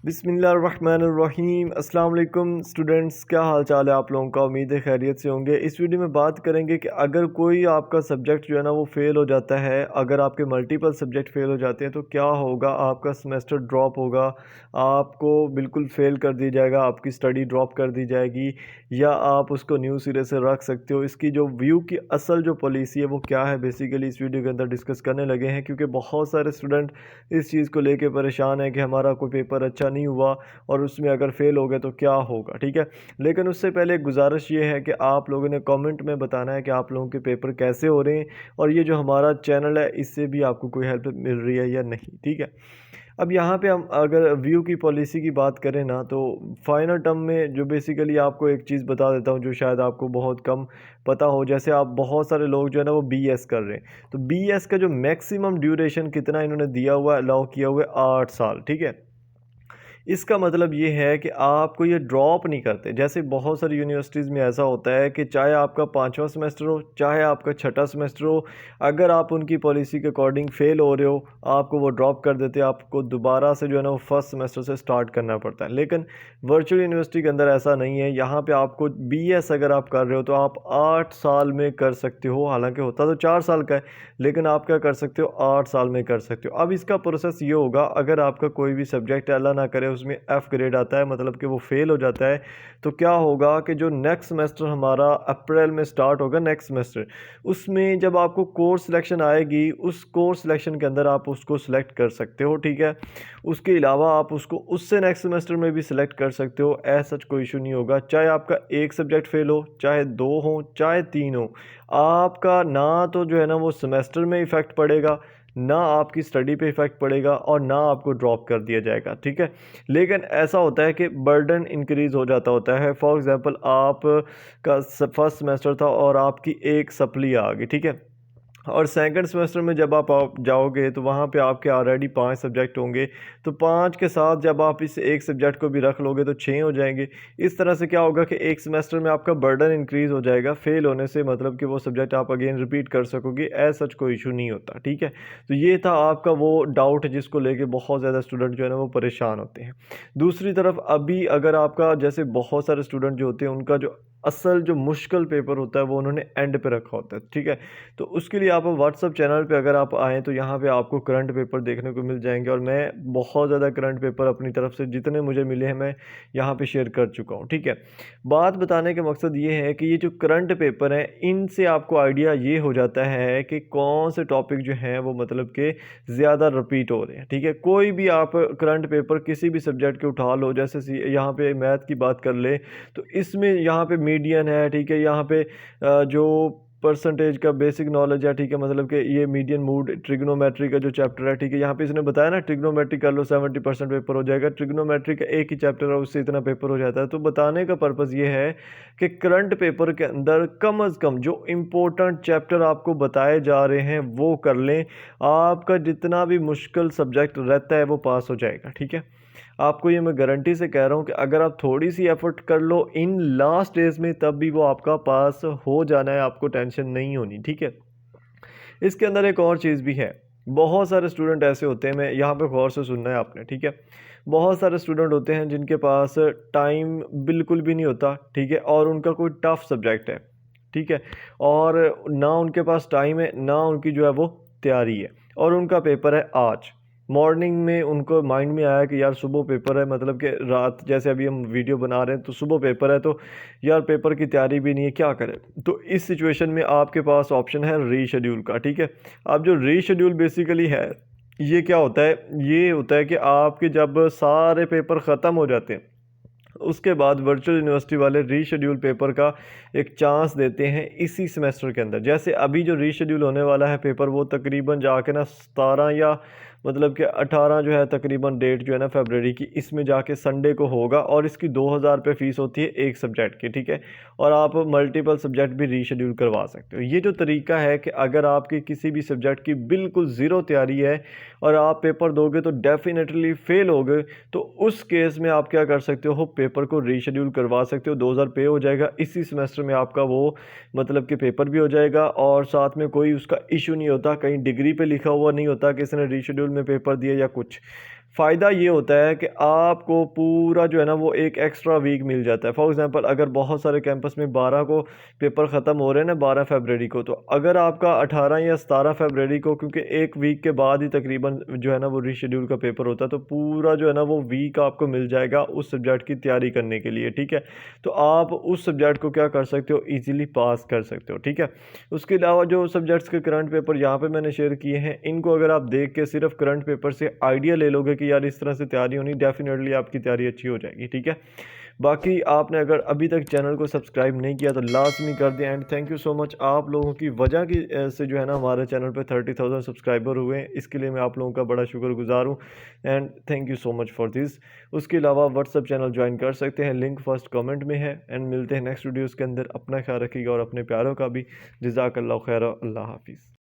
बिस्मिल्लाहिर्रहमानिर्रहीम। अस्सलाम वालेकुम स्टूडेंट्स, क्या हाल चाल है आप लोगों का। उम्मीद है खैरियत से होंगे। इस वीडियो में बात करेंगे कि अगर कोई आपका सब्जेक्ट जो है ना वो फ़ेल हो जाता है, अगर आपके मल्टीपल सब्जेक्ट फ़ेल हो जाते हैं तो क्या होगा। आपका सेमेस्टर ड्रॉप होगा, आपको बिल्कुल फ़ेल कर दिया जाएगा, आपकी स्टडी ड्रॉप कर दी जाएगी, या आप उसको न्यू सिरे से रख सकते हो। इसकी जो व्यू की असल जो पॉलिसी है वो क्या है, बेसिकली इस वीडियो के अंदर डिस्कस करने लगे हैं, क्योंकि बहुत सारे स्टूडेंट इस चीज़ को लेके परेशान है कि हमारा कोई पेपर अच्छा नहीं हुआ और उसमें अगर फ़ेल हो गए तो क्या होगा। ठीक है, लेकिन उससे पहले एक गुजारिश ये है कि आप लोगों ने कमेंट में बताना है कि आप लोगों के पेपर कैसे हो रहे हैं और ये जो हमारा चैनल है इससे भी आपको कोई हेल्प मिल रही है या नहीं। ठीक है, अब यहाँ पे हम अगर व्यू की पॉलिसी की बात करें ना, तो फाइनल टर्म में जो बेसिकली आपको एक चीज़ बता देता हूँ जो शायद आपको बहुत कम पता हो। जैसे आप बहुत सारे लोग जो है ना वो बीएस कर रहे हैं, तो बीएस का जो मैक्सिमम ड्यूरेशन कितना इन्होंने दिया हुआ है, अलाउ किया हुआ है 8 साल। ठीक है, इसका मतलब ये है कि आपको ये ड्रॉप नहीं करते। जैसे बहुत सारी यूनिवर्सिटीज़ में ऐसा होता है कि चाहे आपका 5वां सेमेस्टर हो, चाहे आपका 6ठा सेमेस्टर हो, अगर आप उनकी पॉलिसी के अकॉर्डिंग फ़ेल हो रहे हो, आपको वो ड्रॉप कर देते हैं। आपको दोबारा से जो है ना वो फर्स्ट सेमेस्टर से स्टार्ट करना पड़ता है। लेकिन वर्चुअल यूनिवर्सिटी के अंदर ऐसा नहीं है। यहाँ पे आपको बीएस अगर आप कर रहे हो तो आप 8 साल में कर सकते हो। हालांकि होता तो 4 साल का है, लेकिन आप क्या कर सकते हो, 8 साल में कर सकते हो। अब इसका प्रोसेस ये होगा, अगर आपका कोई भी सब्जेक्ट अल्लाह ना करे उसमें एफ़ ग्रेड आता है, मतलब कि वो फेल हो जाता है, तो क्या होगा कि जो नेक्स्ट सेमेस्टर हमारा अप्रैल में स्टार्ट होगा, नेक्स्ट सेमेस्टर, उसमें जब आपको कोर्स सिलेक्शन आएगी, उस कोर्स सिलेक्शन के अंदर आप उसको सिलेक्ट कर सकते हो। ठीक है, उसके अलावा आप उसको उससे नेक्स्ट सेमेस्टर में भी सिलेक्ट कर सकते हो। ऐसा कोई इशू नहीं होगा, चाहे आपका एक सब्जेक्ट फेल हो, चाहे 2 हो, चाहे 3 हो। आपका ना तो जो है ना वो सेमेस्टर में इफ़ेक्ट पड़ेगा, ना आपकी स्टडी पे इफ़ेक्ट पड़ेगा, और ना आपको ड्रॉप कर दिया जाएगा। ठीक है, लेकिन ऐसा होता है कि बर्डन इंक्रीज़ हो जाता होता है। फॉर एग्ज़ाम्पल, आप का फर्स्ट सेमेस्टर था और आपकी एक सप्ली आ गई। ठीक है, और सेकंड सेमेस्टर में जब आप जाओगे तो वहाँ पे आपके ऑलरेडी 5 सब्जेक्ट होंगे, तो 5 के साथ जब आप इस एक सब्जेक्ट को भी रख लोगे तो 6 हो जाएंगे। इस तरह से क्या होगा कि एक सेमेस्टर में आपका बर्डन इंक्रीज़ हो जाएगा। फेल होने से मतलब कि वो सब्जेक्ट आप अगेन रिपीट कर सकोगे, एज सच कोई इशू नहीं होता। ठीक है, तो ये था आपका वो डाउट जिसको लेके बहुत ज़्यादा स्टूडेंट जो है ना वो परेशान होते हैं। दूसरी तरफ अभी अगर आपका, जैसे बहुत सारे स्टूडेंट जो होते हैं उनका जो असल जो मुश्किल पेपर होता है वो उन्होंने एंड पे रखा होता है। ठीक है, तो उसके लिए आप व्हाट्सअप चैनल पे अगर आप आएँ तो यहाँ पे आपको करंट पेपर देखने को मिल जाएंगे, और मैं बहुत ज़्यादा करंट पेपर अपनी तरफ से जितने मुझे मिले हैं मैं यहाँ पे शेयर कर चुका हूँ। ठीक है, बात बताने का मकसद ये है कि ये जो करंट पेपर हैं इनसे आपको आइडिया ये हो जाता है कि कौन से टॉपिक जो हैं वो मतलब कि ज़्यादा रिपीट हो रहे हैं। ठीक है, कोई भी आप करंट पेपर किसी भी सब्जेक्ट के उठा लो, जैसे यहाँ पे मैथ की बात कर ले तो इसमें यहाँ पे मीडियन है। ठीक है, यहाँ पे जो परसेंटेज का बेसिक नॉलेज है। ठीक है, मतलब कि ये मीडियन मूड ट्रिग्नोमेट्री का जो चैप्टर है। ठीक है, यहाँ पे इसने बताया ना ट्रिग्नोमेट्री कर लो 70% पेपर हो जाएगा। ट्रिग्नोमेट्री का एक ही चैप्टर है, उससे इतना पेपर हो जाता है। तो बताने का पर्पज़ ये है कि करंट पेपर के अंदर कम अज़ कम जो इम्पोर्टेंट चैप्टर आपको बताए जा रहे हैं वो कर लें। आपका जितना भी मुश्किल सब्जेक्ट रहता है वो पास हो जाएगा। ठीक है, आपको ये मैं गारंटी से कह रहा हूँ कि अगर आप थोड़ी सी एफर्ट कर लो इन लास्ट डेज में, तब भी वो आपका पास हो जाना है, आपको टेंशन नहीं होनी। ठीक है, इसके अंदर एक और चीज़ भी है। बहुत सारे स्टूडेंट ऐसे होते हैं, मैं यहाँ पे गौर से सुनना है आपने। ठीक है, बहुत सारे स्टूडेंट होते हैं जिनके पास टाइम बिल्कुल भी नहीं होता। ठीक है, और उनका कोई टफ सब्जेक्ट है। ठीक है, और ना उनके पास टाइम है, ना उनकी जो है वो तैयारी है, और उनका पेपर है आज मॉर्निंग में। उनको माइंड में आया कि यार सुबह पेपर है, मतलब कि रात, जैसे अभी हम वीडियो बना रहे हैं तो सुबह पेपर है, तो यार पेपर की तैयारी भी नहीं है, क्या करें। तो इस सिचुएशन में आपके पास ऑप्शन है रीशेड्यूल का। ठीक है, अब जो रीशेड्यूल बेसिकली है, ये क्या होता है, ये होता है कि आपके जब सारे पेपर ख़त्म हो जाते हैं उसके बाद वर्चुअल यूनिवर्सिटी वाले रीशेड्यूल पेपर का एक चांस देते हैं इसी सेमेस्टर के अंदर। जैसे अभी जो रीशेड्यूल होने वाला है पेपर, वो तकरीबन जाके ना 17 या मतलब कि 18 जो है तकरीबन डेट जो है ना फरवरी की, इसमें जाके संडे को होगा, और इसकी 2000 रुपये फ़ीस होती है एक सब्जेक्ट की। ठीक है, और आप मल्टीपल सब्जेक्ट भी रीशेड्यूल करवा सकते हो। ये जो तरीका है कि अगर आपकी किसी भी सब्जेक्ट की बिल्कुल ज़ीरो तैयारी है और आप पेपर दोगे तो डेफिनेटली फ़ेल होगे, तो उस केस में आप क्या कर सकते हो, पेपर को रीशेड्यूल करवा सकते हो। 2000 पे हो जाएगा, इसी सेमेस्टर में आपका वो मतलब कि पेपर भी हो जाएगा, और साथ में कोई उसका इशू नहीं होता, कहीं डिग्री पे लिखा हुआ नहीं होता कि इसने रीशेड्यूल में पेपर दिया या कुछ। फ़ायदा ये होता है कि आपको पूरा जो है ना वो एक एक्स्ट्रा वीक मिल जाता है। फॉर एग्ज़ाम्पल अगर बहुत सारे कैंपस में 12 को पेपर ख़त्म हो रहे हैं ना 12 फ़रवरी को, तो अगर आपका 18 या 17 फ़रवरी को, क्योंकि 1 वीक के बाद ही तकरीबन जो है ना वो रीशेड्यूल का पेपर होता है, तो पूरा जो है ना वो वीक आपको मिल जाएगा उस सब्जेक्ट की तैयारी करने के लिए, ठीक है? तो आप उस सब्जेक्ट को क्या कर सकते हो, ईज़िली पास कर सकते हो, ठीक है? उसके अलावा जो सब्जेक्ट्स के करंट पेपर यहाँ पे मैंने शेयर किए हैं, इनको अगर आप देख के सिर्फ करंट पेपर से आइडिया ले लोगे कि यार इस तरह से तैयारी होनी, डेफिनेटली आपकी तैयारी अच्छी हो जाएगी, ठीक है? बाकी आपने अगर अभी तक चैनल को सब्सक्राइब नहीं किया तो लाज़मी कर दें। And thank you so much, आप लोगों की वजह की से जो है ना हमारे चैनल पे 30,000 सब्सक्राइबर हुए हैं, इसके लिए मैं आप लोगों का बड़ा शुक्रगुज़ार हूँ। And thank you so much for this. उसके अलावा व्हाट्सएप चैनल ज्वाइन कर सकते हैं, लिंक फर्स्ट कमेंट में है। एंड मिलते हैं नेक्स्ट वीडियोज़ के अंदर। अपना ख्याल रखिएगा और अपने प्यारों का भी। जज़ाकल्लाह खैर। अल्लाह हाफ़िज़।